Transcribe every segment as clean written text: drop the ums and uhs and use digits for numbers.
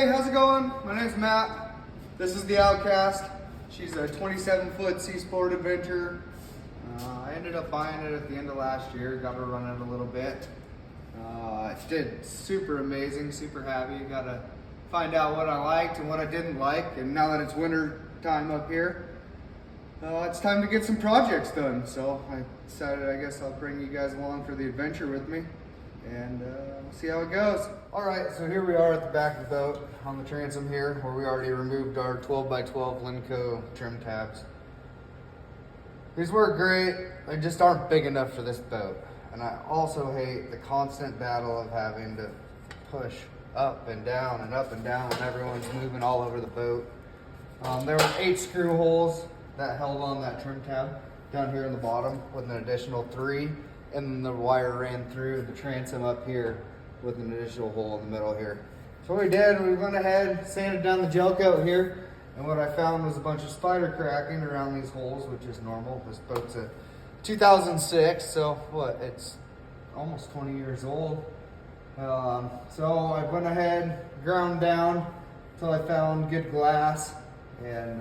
Hey, how's it going? My name's Matt. This is the Outcast. She's a 27-foot Sea Sport adventure. I ended up buying it at the end of last year. Got her running a little bit. It did super amazing, super happy. Got to find out what I liked and what I didn't like. And now that it's winter time up here, it's time to get some projects done. So I decided I guess I'll bring you guys along for the adventure with me. And we'll see how it goes. All right, so here we are at the back of the boat on the transom here, where we already removed our 12x12 Linco trim tabs. These work great, they just aren't big enough for this boat. And I also hate the constant battle of having to push up and down and up and down when everyone's moving all over the boat. There were 8 screw holes that held on that trim tab down here in the bottom with an additional 3. And then the wire ran through the transom up here with an additional hole in the middle here. So what we did, we went ahead, sanded down the gel coat here, and what I found was a bunch of spider cracking around these holes, which is normal. This boat's a 2006, so what, it's almost 20 years old. So I went ahead, ground down until I found good glass, and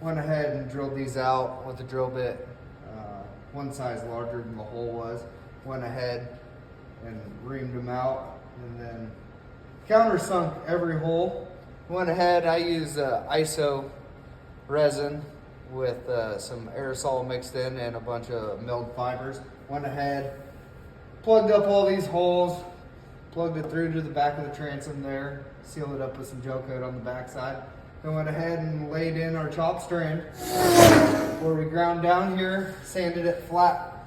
went ahead and drilled these out with a drill bit. One size larger than the hole was. Went ahead and reamed them out and then countersunk every hole. Went ahead, I use ISO resin with some aerosol mixed in and a bunch of milled fibers. Went ahead, plugged up all these holes, plugged it through to the back of the transom there, sealed it up with some gel coat on the back side. Then went ahead and laid in our chop strand where we ground down here, sanded it flat.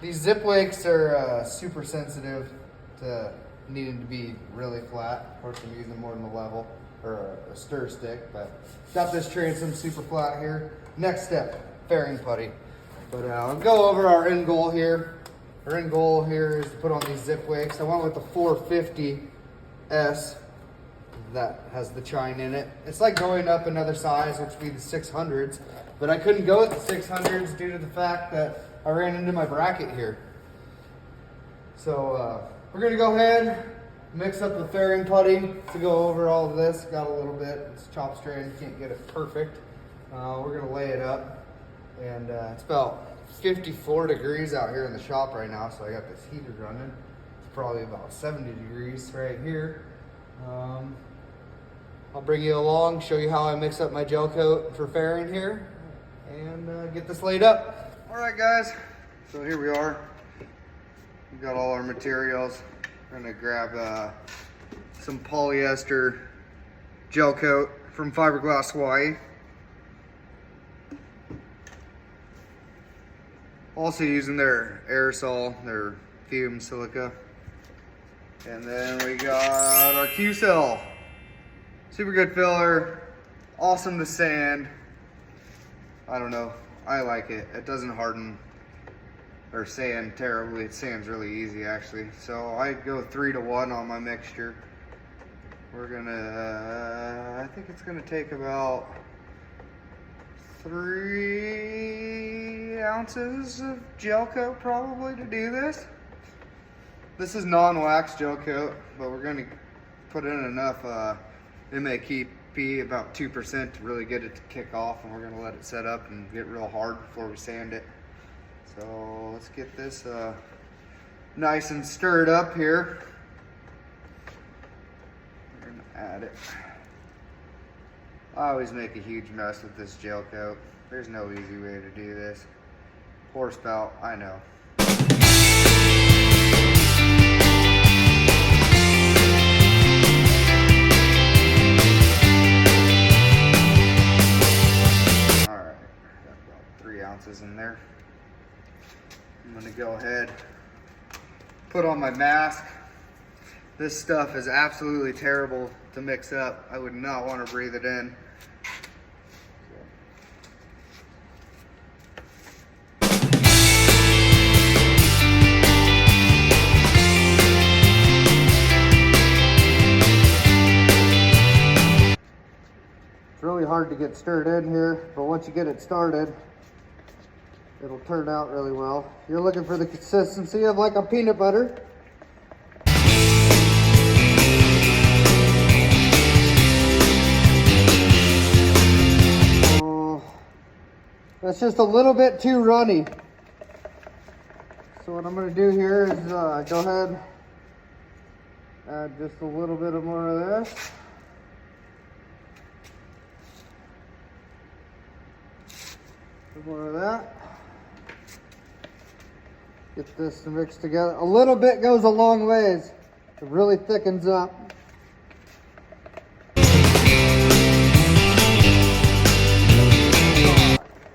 These ZipWakes are super sensitive to needing to be really flat. Of course, I'm using more than a level or a stir stick, but got this transom super flat here. Next step, fairing putty. But I'll go over our end goal here. Our end goal here is to put on these ZipWakes. I went with the 450S. That has the chine in it. It's like going up another size, which would be the 600s, but I couldn't go with the 600s due to the fact that I ran into my bracket here. So we're gonna go ahead, mix up the fairing putty to go over all of this. Got a little bit, it's chop strand, can't get it perfect. We're gonna lay it up, and it's about 54 degrees out here in the shop right now, so I got this heater running. It's probably about 70 degrees right here. I'll bring you along, show you how I mix up my gel coat for fairing here, and get this laid up. All right, guys, so here we are. We've got all our materials. We're gonna grab some polyester gel coat from Fiberglass, Hawaii. Also using their aerosol, their fume silica. And then we got our Q-Cell. Super good filler, awesome to sand. I don't know, I like it. It doesn't harden or sand terribly. It sands really easy actually. So I go 3-to-1 on my mixture. We're gonna, I think it's gonna take about 3 ounces of gel coat probably to do this. This is non-wax gel coat, but we're gonna put in enough MAKP, about 2%, to really get it to kick off, and we're gonna let it set up and get real hard before we sand it. So let's get this nice and stirred up here. We're gonna add it. I always make a huge mess with this gel coat. There's no easy way to do this. Poor spout, I know. In there. I'm gonna go ahead, put on my mask. This stuff is absolutely terrible to mix up. I would not want to breathe it in. It's really hard to get stirred in here, but once you get it started, it'll turn out really well. You're looking for the consistency of like a peanut butter. That's just a little bit too runny. So what I'm going to do here is go ahead, add just a little bit of more of this. More of that. Get this mixed together. A little bit goes a long ways. It really thickens up.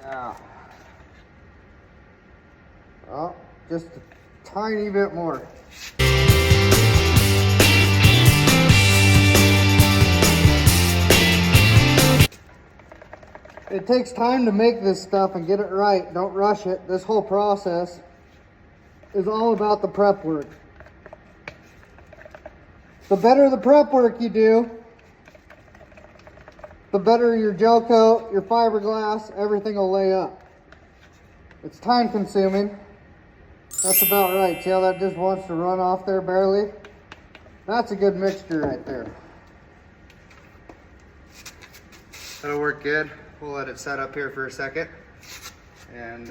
Yeah. Oh, just a tiny bit more. It takes time to make this stuff and get it right. Don't rush it. This whole process is all about the prep work. The better the prep work you do, the better your gel coat, your fiberglass, everything will lay up. It's time consuming. That's about right. See how that just wants to run off there barely? That's a good mixture right there. That'll work good. We'll let it set up here for a second and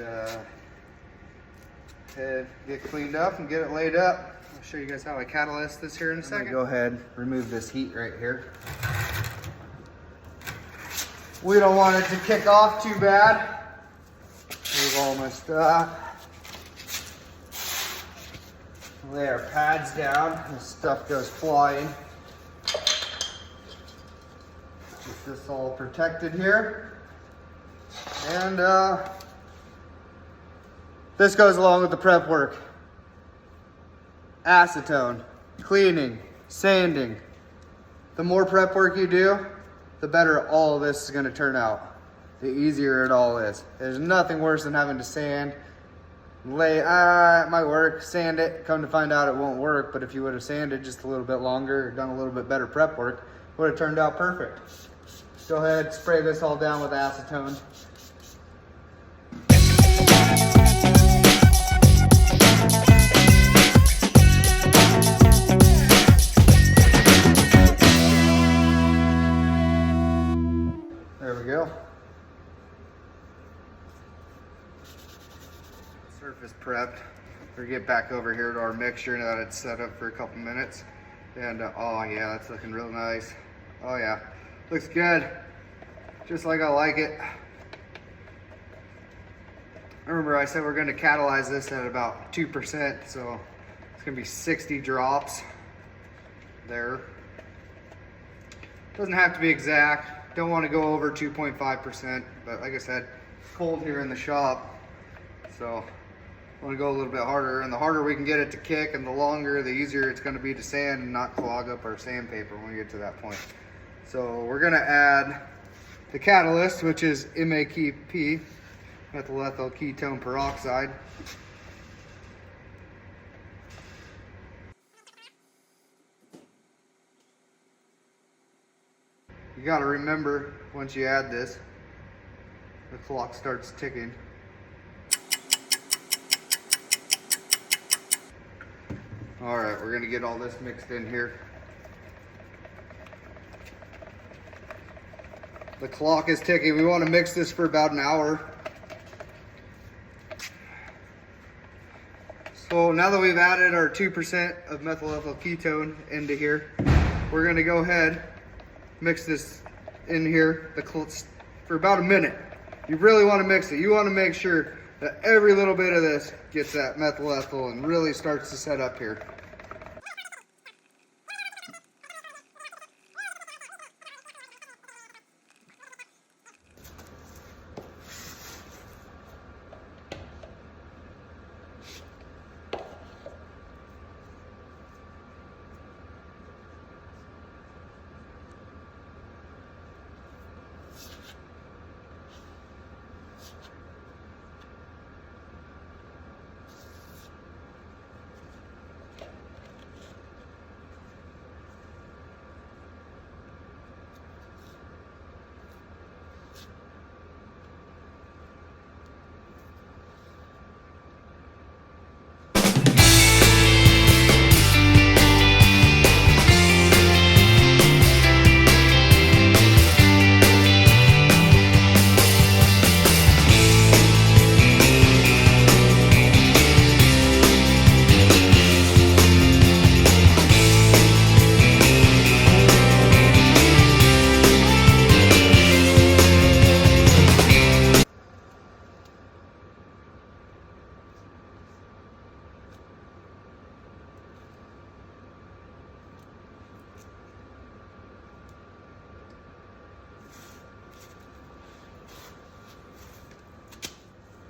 get cleaned up and get it laid up. I'll show you guys how I catalyst this here in a second. Go ahead, remove this heat right here. We don't want it to kick off too bad. Move all my stuff. Lay our pads down. This stuff goes flying. Get this all protected here. And this goes along with the prep work. Acetone, cleaning, sanding. The more prep work you do, the better all of this is going to turn out. The easier it all is. There's nothing worse than having to sand. It might work, sand it, come to find out it won't work, but if you would have sanded just a little bit longer, or done a little bit better prep work, it would have turned out perfect. Go ahead, spray this all down with acetone. There we go. Surface prepped. We'll get back over here to our mixture now that it's set up for a couple minutes. And oh yeah, that's looking real nice. Oh yeah, looks good. Just like I like it. Remember I said we're going to catalyze this at about 2%, so it's going to be 60 drops there. Doesn't have to be exact. Don't want to go over 2.5%, but like I said, it's cold here in the shop, so I want to go a little bit harder, and the harder we can get it to kick and the longer, the easier it's going to be to sand and not clog up our sandpaper when we get to that point. So we're going to add the catalyst, which is MAKP, methyl ethyl ketone peroxide. You got to remember, once you add this, the clock starts ticking. All right, we're gonna get all this mixed in here. The clock is ticking. We want to mix this for about an hour. So now that we've added our 2% of methyl ethyl ketone into here, we're gonna go ahead, mix this in here for about a minute. You really want to mix it. You want to make sure that every little bit of this gets that methyl ethyl and really starts to set up here.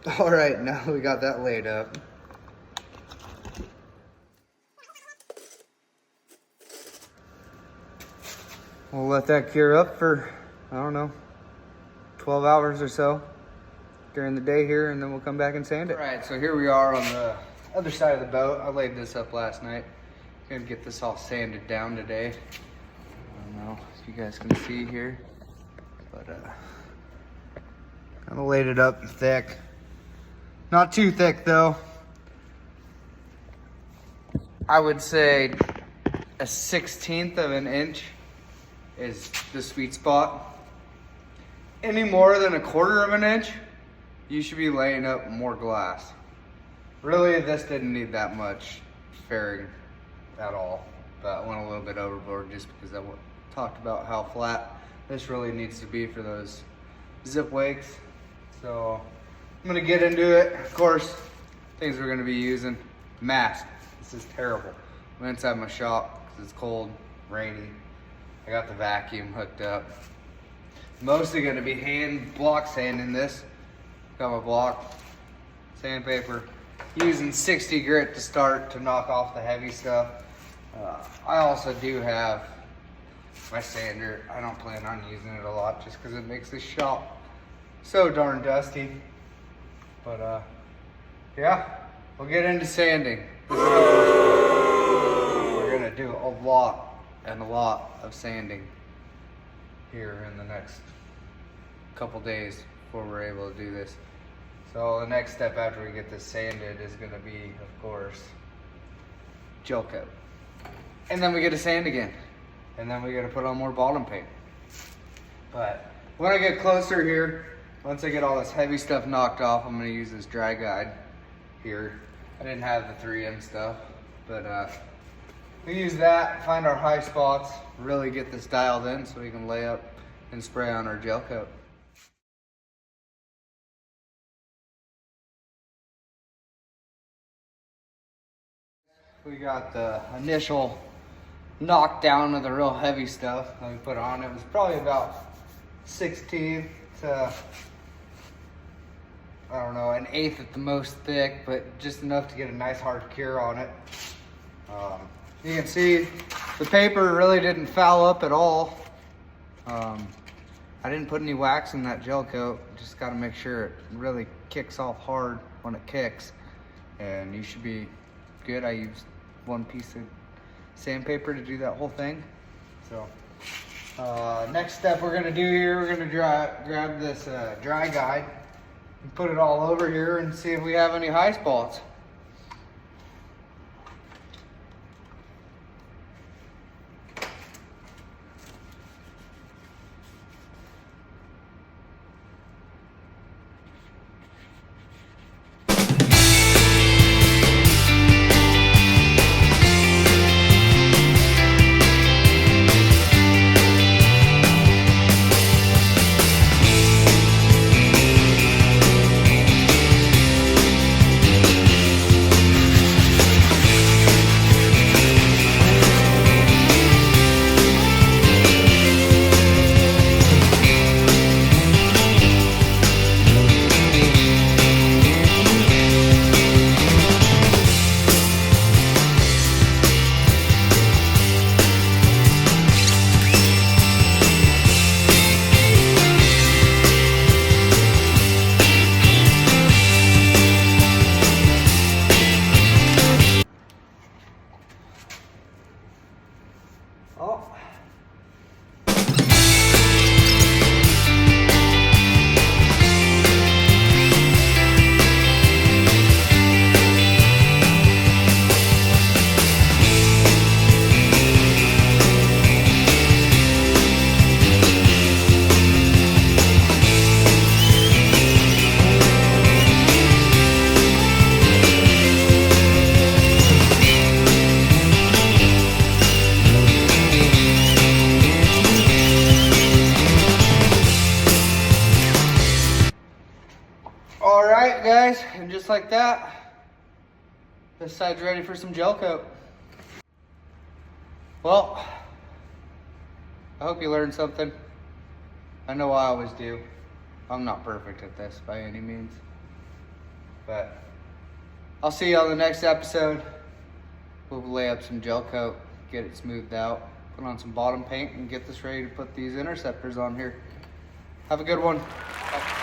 All right, now we got that laid up. We'll let that cure up for, I don't know, 12 hours or so during the day here, and then we'll come back and sand it. All right, so here we are on the other side of the boat. I laid this up last night. Gonna get this all sanded down today. I don't know if you guys can see here, but kind of laid it up thick. Not too thick though. I would say a 1/16 of an inch is the sweet spot. Any more than 1/4 of an inch, you should be laying up more glass. Really, this didn't need that much fairing at all, but I went a little bit overboard just because I talked about how flat this really needs to be for those ZipWakes. So I'm gonna get into it. Of course, things we're gonna be using: mask. This is terrible. I'm inside my shop because it's cold, rainy. I got the vacuum hooked up. Mostly gonna be hand block sanding this. Got my block, sandpaper, using 60 grit to start to knock off the heavy stuff. I also do have my sander. I don't plan on using it a lot just because it makes the shop so darn dusty. But yeah, we'll get into sanding. This is the first one. We're gonna do a lot of sanding here in the next couple days before we're able to do this. So the next step after we get this sanded is gonna be, of course, gel coat. And then we get to sand again. And then we gotta put on more bottom paint. But when I get closer here, once I get all this heavy stuff knocked off, I'm gonna use this dry guide here. I didn't have the 3M stuff, but we use that, find our high spots, really get this dialed in so we can lay up and spray on our gel coat. We got the initial knockdown of the real heavy stuff that we put on. It was probably about 16 to, I don't know, 1/8 at the most thick, but just enough to get a nice hard cure on it. You can see the paper really didn't foul up at all. I didn't put any wax in that gel coat. Just got to make sure it really kicks off hard when it kicks, and you should be good. I used one piece of sandpaper to do that whole thing. So next step we're gonna do here, we're gonna grab this dry guide and put it all over here and see if we have any high spots. Alright guys, and just like that, this side's ready for some gel coat. Well, I hope you learned something. I know I always do. I'm not perfect at this by any means. But I'll see you on the next episode. We'll lay up some gel coat, get it smoothed out, put on some bottom paint, and get this ready to put these interceptors on here. Have a good one. Bye.